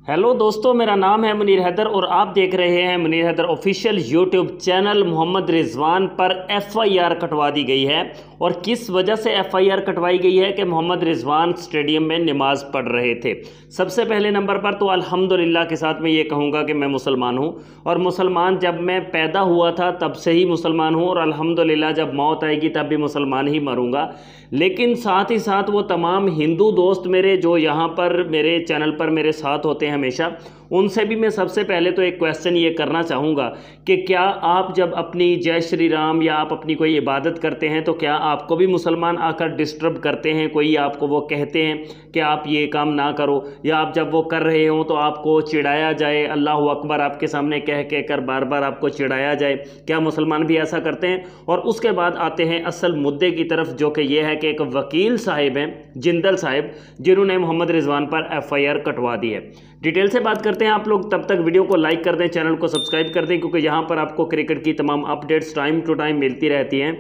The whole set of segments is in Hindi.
हेलो दोस्तों, मेरा नाम है मुनीर हैदर और आप देख रहे हैं Munir Haider official YouTube channel. Mohammad Rizwan पर एफआईआर कटवा दी गई है और किस वजह से एफआईआर कटवाई गई है कि मोहम्मद रिजवान स्टेडियम में नमाज पढ़ रहे थे। सबसे पहले नंबर पर तो अल्हम्दुलिल्लाह के साथ मैं ये कहूँगा कि मैं मुसलमान हूँ और मुसलमान जब मैं पैदा हुआ था तब से ही मुसलमान हूँ और अल्हम्दुलिल्लाह जब मौत आएगी तब भी मुसलमान ही मरूँगा। लेकिन साथ ही साथ वो तमाम हिंदू दोस्त मेरे जो यहाँ पर मेरे चैनल पर मेरे साथ होते हैं हमेशा, उनसे भी मैं सबसे पहले तो एक क्वेश्चन ये करना चाहूँगा कि क्या आप जब अपनी जय श्री राम या आप अपनी कोई इबादत करते हैं तो क्या आपको भी मुसलमान आकर डिस्टर्ब करते हैं? कोई आपको वो कहते हैं कि आप ये काम ना करो, या आप जब वो कर रहे हो तो आपको चिढ़ाया जाए, अल्लाह अकबर आपके सामने कह कर बार बार आपको चिढ़ाया जाए? क्या मुसलमान भी ऐसा करते हैं? और उसके बाद आते हैं असल मुद्दे की तरफ, जो कि ये है कि एक वकील साहिब हैं जिंदल साहिब, जिन्होंने मोहम्मद रिजवान पर एफआईआर कटवा दी है। डिटेल से बात करते हैं आप लोग। तब तक वीडियो को लाइक कर दें, चैनल को सब्सक्राइब कर दें, क्योंकि यहाँ पर आपको क्रिकेट की तमाम अपडेट्स टाइम टू टाइम मिलती रहती हैं।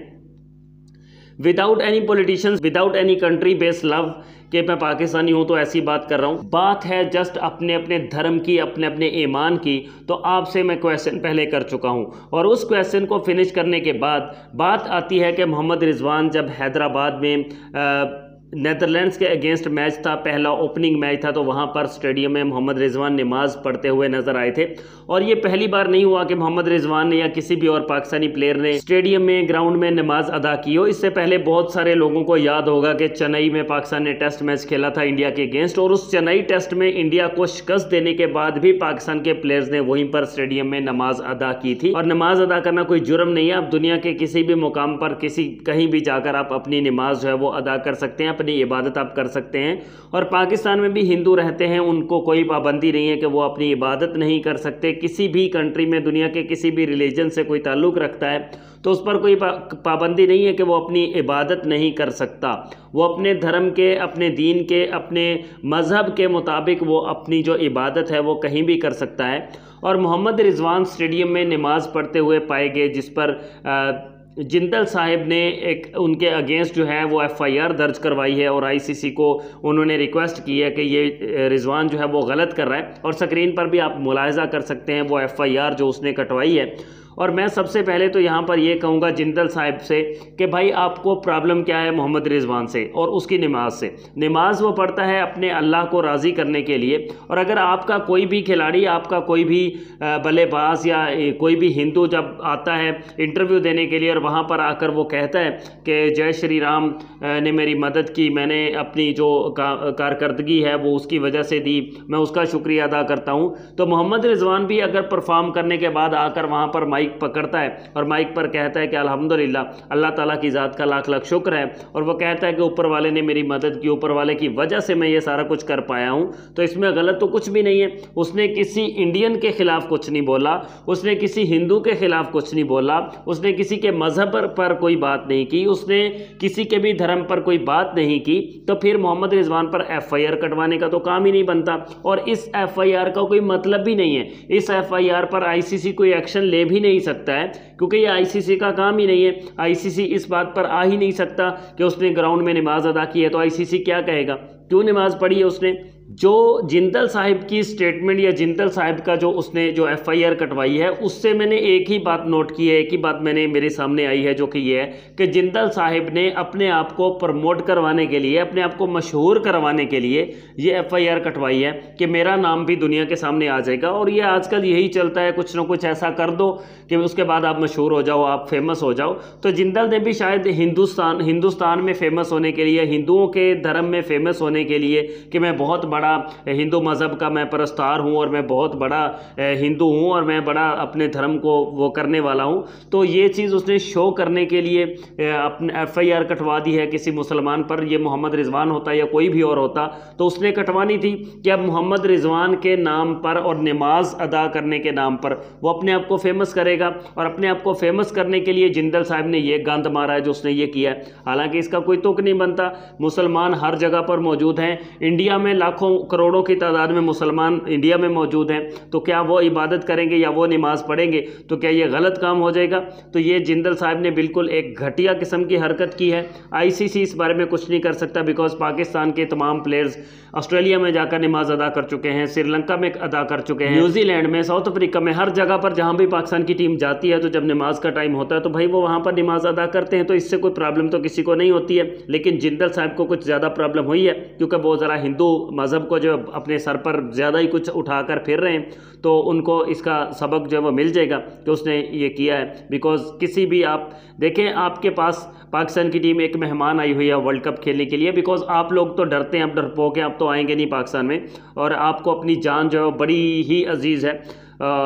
Without any politicians, without any country based love कि मैं पाकिस्तानी हूँ तो ऐसी बात कर रहा हूँ, बात है जस्ट अपने अपने धर्म की, अपने अपने ईमान की। तो आपसे मैं क्वेश्चन पहले कर चुका हूँ और उस क्वेश्चन को फिनिश करने के बाद बात आती है कि मोहम्मद रिजवान जब हैदराबाद में नेदरलैंड्स के अगेंस्ट मैच था, पहला ओपनिंग मैच था, तो वहाँ पर स्टेडियम में मोहम्मद रिजवान नमाज पढ़ते हुए नजर आए थे। और ये पहली बार नहीं हुआ कि मोहम्मद रिजवान ने या किसी भी और पाकिस्तानी प्लेयर ने स्टेडियम में ग्राउंड में नमाज अदा की हो। इससे पहले बहुत सारे लोगों को याद होगा कि चेन्नई में पाकिस्तान ने टेस्ट मैच खेला था इंडिया के अगेंस्ट, और उस चेन्नई टेस्ट में इंडिया को शिकस्त देने के बाद भी पाकिस्तान के प्लेयर्स ने वहीं पर स्टेडियम में नमाज अदा की थी। और नमाज अदा करना कोई जुर्म नहीं है। आप दुनिया के किसी भी मुकाम पर कहीं भी जाकर आप अपनी नमाज जो है वो अदा कर सकते हैं, अपनी इबादत आप कर सकते हैं। और पाकिस्तान में भी हिंदू रहते हैं, उनको कोई पाबंदी नहीं है कि वो अपनी इबादत नहीं कर सकते। किसी भी कंट्री में दुनिया के किसी भी रिलीजन से कोई ताल्लुक़ रखता है तो उस पर कोई पाबंदी नहीं है कि वो अपनी इबादत नहीं कर सकता। वो अपने धर्म के, अपने दीन के, अपने मज़हब के मुताबिक वो अपनी जो इबादत है वो कहीं भी कर सकता है। और मोहम्मद रिजवान स्टेडियम में नमाज़ पढ़ते हुए पाए गए, जिस पर जिंदल साहिब ने एक उनके अगेंस्ट जो है वो एफआईआर दर्ज करवाई है और आईसीसी को उन्होंने रिक्वेस्ट की है कि ये रिजवान जो है वो गलत कर रहा है। और स्क्रीन पर भी आप मुलाहिजा कर सकते हैं वो एफआईआर जो उसने कटवाई है। और मैं सबसे पहले तो यहाँ पर ये कहूँगा जिंदल साहिब से कि भाई आपको प्रॉब्लम क्या है मोहम्मद रिजवान से और उसकी नमाज से। नमाज वो पढ़ता है अपने अल्लाह को राज़ी करने के लिए, और अगर आपका कोई भी खिलाड़ी, आपका कोई भी बल्लेबाज या कोई भी हिंदू जब आता है इंटरव्यू देने के लिए और वहाँ पर आकर वो कहता है कि जय श्री राम ने मेरी मदद की, मैंने अपनी जो कारकर्दगी है वो उसकी वजह से दी, मैं उसका शुक्रिया अदा करता हूँ, तो मोहम्मद रिजवान भी अगर परफॉर्म करने के बाद आकर वहाँ पर माइक पकड़ता है और माइक पर कहता है कि अल्हम्दुलिल्लाह, अल्लाह ताला की ज़ात का लाख लाख शुक्र है, और वो कहता है कि ऊपर वाले ने मेरी मदद की, ऊपर वाले की वजह से मैं ये सारा कुछ कर पाया हूँ, तो इसमें गलत तो कुछ भी नहीं है। उसने किसी इंडियन के खिलाफ कुछ नहीं बोला, उसने किसी हिंदू के खिलाफ कुछ नहीं बोला, उसने किसी के मजहब पर कोई बात नहीं की, उसने किसी के भी धर्म पर कोई बात नहीं की, तो फिर मोहम्मद रिजवान पर एफआईआर कटवाने का तो काम ही नहीं बनता। और इस एफआईआर का कोई मतलब भी नहीं है। इस एफआईआर पर आईसीसी कोई एक्शन ले भी नहीं सकता है, क्योंकि ये आईसीसी का काम ही नहीं है। आईसीसी इस बात पर आ ही नहीं सकता कि उसने ग्राउंड में नमाज अदा की है, तो आईसीसी क्या कहेगा, क्यों नमाज पढ़ी है उसने। जो जिंदल साहिब की स्टेटमेंट या जिंदल साहिब का जो उसने जो एफआईआर कटवाई है, उससे मैंने एक ही बात नोट की है, एक ही बात मैंने मेरे सामने आई है, जो कि ये है कि जिंदल साहिब ने अपने आप को प्रमोट करवाने के लिए, अपने आप को मशहूर करवाने के लिए ये एफआईआर कटवाई है कि मेरा नाम भी दुनिया के सामने आ जाएगा। और ये आजकल यही चलता है, कुछ ना कुछ ऐसा कर दो कि उसके बाद आप मशहूर हो जाओ, आप फेमस हो जाओ। तो जिंदल ने भी शायद हिंदुस्तान में फेमस होने के लिए, हिंदुओं के धर्म में फेमस होने के लिए कि मैं बहुत बड़ा हिंदू मज़हब का मैं परस्तार हूँ और मैं बहुत बड़ा हिंदू हूँ और मैं बड़ा अपने धर्म को वो करने वाला हूँ, तो ये चीज़ उसने शो करने के लिए अपने एफआईआर कटवा दी है किसी मुसलमान पर। ये मोहम्मद रिजवान होता या कोई भी और होता तो उसने कटवानी थी कि अब मोहम्मद रिजवान के नाम पर और नमाज अदा करने के नाम पर वो अपने आप को फेमस करेगा। और अपने आप को फेमस करने के लिए जिंदल साहब ने ये गंद मारा है जो उसने ये किया है। हालांकि इसका कोई तुक नहीं बनता, मुसलमान हर जगह पर मौजूद हैं। इंडिया में लाखों लाखों करोड़ों की तादाद में मुसलमान इंडिया में मौजूद हैं, तो क्या वो इबादत करेंगे या वो नमाज़ पढ़ेंगे, तो क्या ये गलत काम हो जाएगा? तो ये जिंदल साहब ने बिल्कुल एक घटिया किस्म की हरकत की है। आईसीसी इस बारे में कुछ नहीं कर सकता, बिकॉज पाकिस्तान के तमाम प्लेयर्स ऑस्ट्रेलिया में जाकर नमाज अदा कर चुके हैं, श्रीलंका में अदा कर चुके हैं, न्यूजीलैंड में, साउथ अफ्रीका में, हर जगह पर जहां भी पाकिस्तान की टीम जाती है तो जब नमाज का टाइम होता है तो भाई वो वहां पर नमाज अदा करते हैं, तो इससे कोई प्रॉब्लम तो किसी को नहीं होती है। लेकिन जिंदल साहब को कुछ ज़्यादा प्रॉब्लम हुई है, क्योंकि वो ज़रा हिंदू मज़हब को जो अपने सर पर ज़्यादा ही कुछ उठाकर फिर रहे हैं, तो उनको इसका सबक जो है वो मिल जाएगा कि उसने ये किया है। बिकॉज किसी भी, आप देखें, आपके पास पाकिस्तान की टीम एक मेहमान आई हुई है वर्ल्ड कप खेलने के लिए, बिकॉज आप लोग तो डरते हैं, आप डरपोक हैं, आप तो आएंगे नहीं पाकिस्तान में, और आपको अपनी जान जो है बड़ी ही अजीज़ है।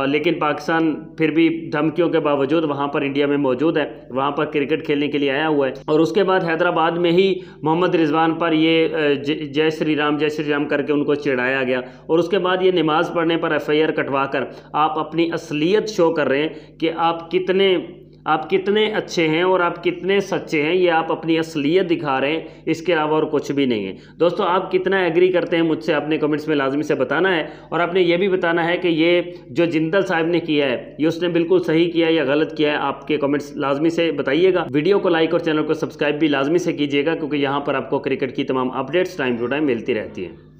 लेकिन पाकिस्तान फिर भी धमकियों के बावजूद वहाँ पर इंडिया में मौजूद है, वहाँ पर क्रिकेट खेलने के लिए आया हुआ है। और उसके बाद हैदराबाद में ही मोहम्मद रिजवान पर ये जय श्री राम करके उनको चिढ़ाया गया, और उसके बाद ये नमाज़ पढ़ने पर FIR कटवा कर आप अपनी असलियत शो कर रहे हैं कि आप कितने अच्छे हैं और आप कितने सच्चे हैं, ये आप अपनी असलियत दिखा रहे हैं, इसके अलावा और कुछ भी नहीं है। दोस्तों, आप कितना एग्री करते हैं मुझसे आपने कमेंट्स में लाजमी से बताना है, और आपने ये भी बताना है कि ये जो जिंदल साहब ने किया है ये उसने बिल्कुल सही किया है या गलत किया है। आपके कमेंट्स लाजमी से बताइएगा। वीडियो को लाइक और चैनल को सब्सक्राइब भी लाजमी से कीजिएगा, क्योंकि यहाँ पर आपको क्रिकेट की तमाम अपडेट्स टाइम टू टाइम मिलती रहती है।